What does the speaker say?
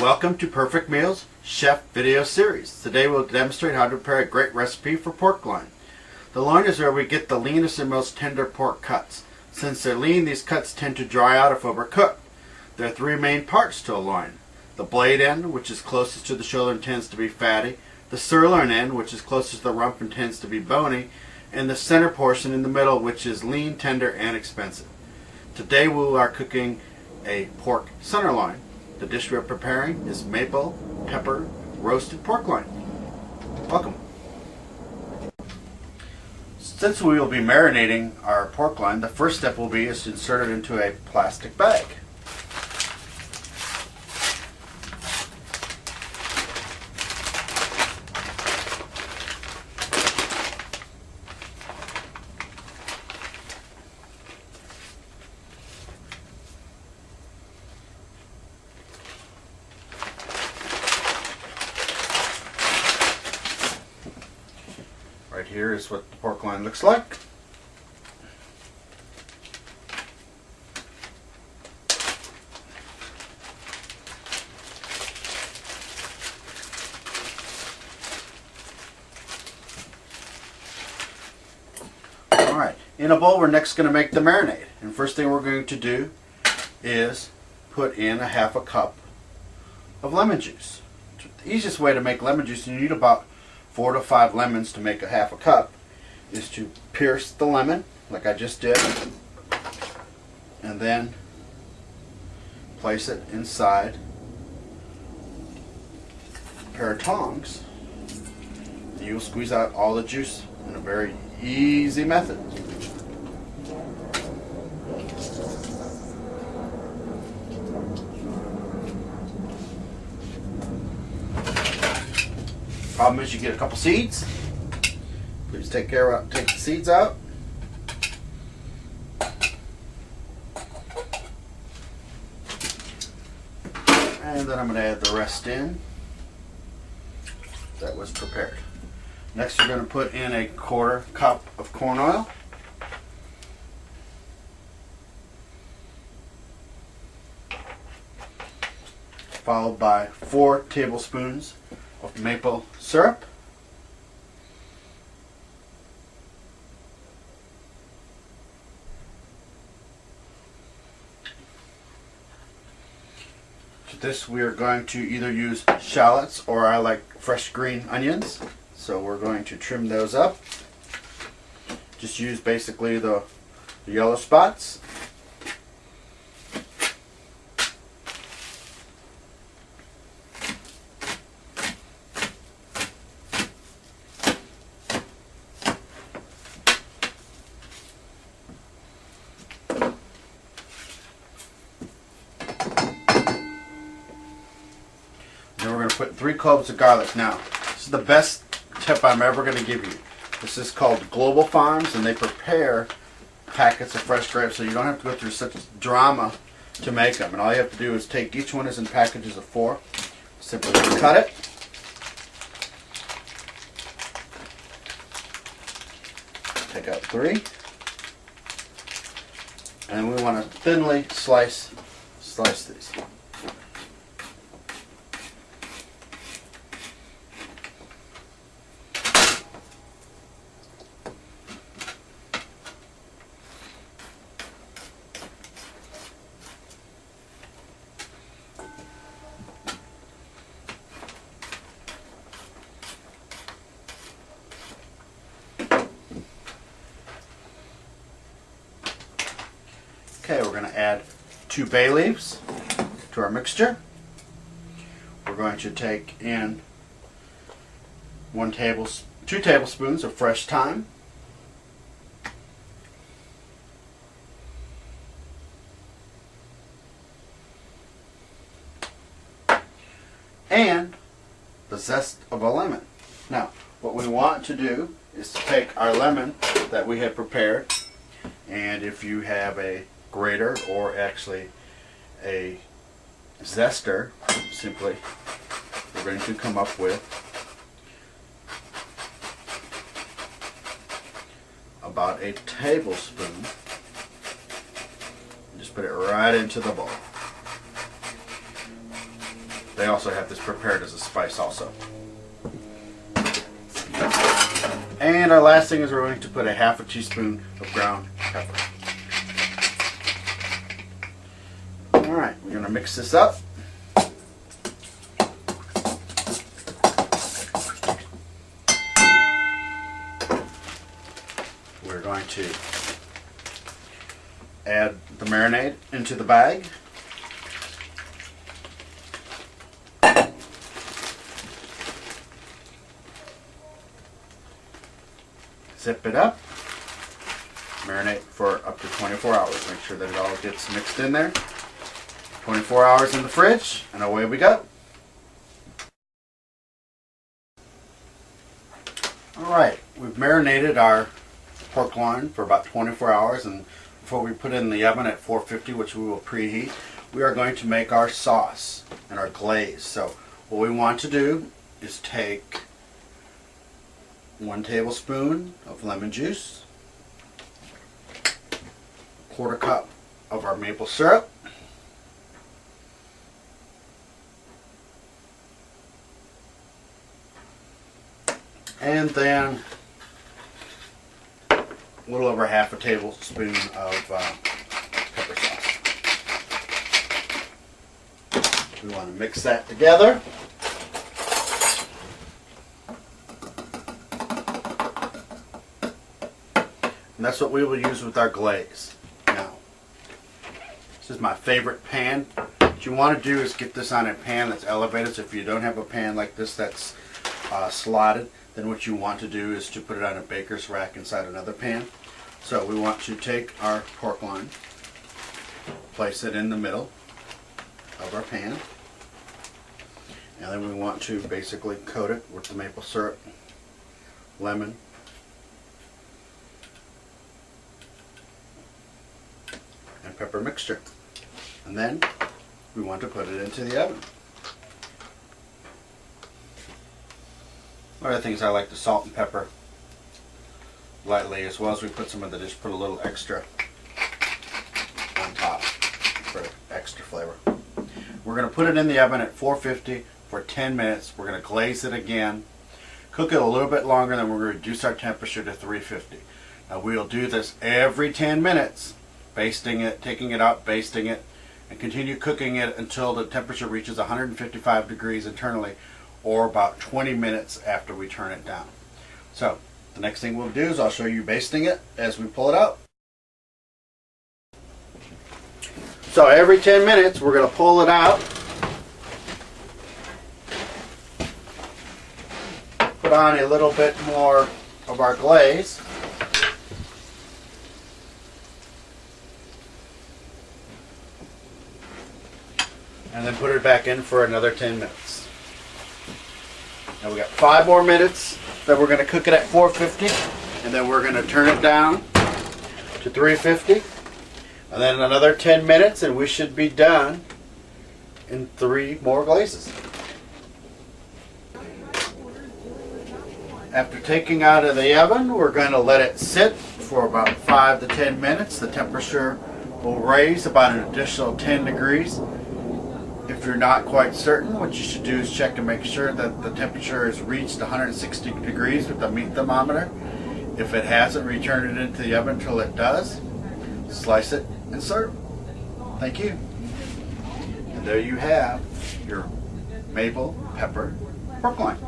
Welcome to Perfect Meals Chef Video Series. Today we'll demonstrate how to prepare a great recipe for pork loin. The loin is where we get the leanest and most tender pork cuts. Since they're lean, these cuts tend to dry out if overcooked. There are three main parts to a loin. The blade end, which is closest to the shoulder and tends to be fatty. The sirloin end, which is closest to the rump and tends to be bony. And the center portion in the middle, which is lean, tender, and expensive. Today we are cooking a pork tenderloin. The dish we are preparing is maple pepper roasted pork loin. Welcome. Since we will be marinating our pork loin, the first step will be to insert it into a plastic bag. Right here is what the pork loin looks like. Alright, in a bowl we're next going to make the marinade. And first thing we're going to do is put in a half a cup of lemon juice. The easiest way to make lemon juice, you need about 4 to 5 lemons to make a half a cup, is to pierce the lemon like I just did and then place it inside a pair of tongs. You'll squeeze out all the juice in a very easy method. Problem is you get a couple seeds. Please take the seeds out. And then I'm going to add the rest in that was prepared. Next you're going to put in a 1/4 cup of corn oil. Followed by 4 tablespoons of maple syrup. To this we are going to either use shallots or I like fresh green onions. So we're going to trim those up. Just use basically the yellow spots. Then we're going to put 3 cloves of garlic. Now, this is the best tip I'm ever going to give you. This is called Global Farms, and they prepare packets of fresh grapes, so you don't have to go through such drama to make them. And all you have to do is take each one is in packages of 4. Simply cut it. Take out 3. And we want to thinly slice these. Okay, we're going to add 2 bay leaves to our mixture. We're going to take in 2 tablespoons of fresh thyme. And the zest of a lemon. Now, what we want to do is to take our lemon that we had prepared, and if you have a grater or actually a zester, simply we're going to come up with about a tablespoon. Just put it right into the bowl. they also have this prepared as a spice also. And our last thing is we're going to put a half a teaspoon of ground pepper. Alright, we're going to mix this up. We're going to add the marinade into the bag. Zip it up. Marinate for up to 24 hours. Make sure that it all gets mixed in there. 24 hours in the fridge, and away we go. Alright, we've marinated our pork loin for about 24 hours, and before we put it in the oven at 450, which we will preheat, we are going to make our sauce and our glaze. So what we want to do is take 1 tablespoon of lemon juice, 1/4 cup of our maple syrup, and then a little over half a tablespoon of pepper sauce. We want to mix that together. And that's what we will use with our glaze. Now, this is my favorite pan. What you want to do is get this on a pan that's elevated. So if you don't have a pan like this that's slotted, then what you want to do is to put it on a baker's rack inside another pan. So we want to take our pork loin, place it in the middle of our pan, and then we want to basically coat it with the maple syrup, lemon, and pepper mixture. And then we want to put it into the oven. One of the things I like to salt and pepper lightly, as well as we put some of the, just put a little extra on top for extra flavor. We're going to put it in the oven at 450 for 10 minutes. We're going to glaze it again, cook it a little bit longer, then we're going to reduce our temperature to 350. Now we'll do this every 10 minutes, basting it, taking it out, basting it, and continue cooking it until the temperature reaches 155 degrees internally, or about 20 minutes after we turn it down. So the next thing we'll do is I'll show you basting it as we pull it out. So every 10 minutes we're going to pull it out, put on a little bit more of our glaze, and then put it back in for another 10 minutes. Now we got 5 more minutes that we're going to cook it at 450, and then we're going to turn it down to 350, and then another 10 minutes, and we should be done in 3 more glazes. After taking out of the oven, we're going to let it sit for about 5 to 10 minutes. The temperature will raise about an additional 10 degrees. If you're not quite certain, what you should do is check to make sure that the temperature has reached 160 degrees with the meat thermometer. If it hasn't, return it into the oven until it does. Slice it and serve. Thank you. And there you have your maple pepper pork loin.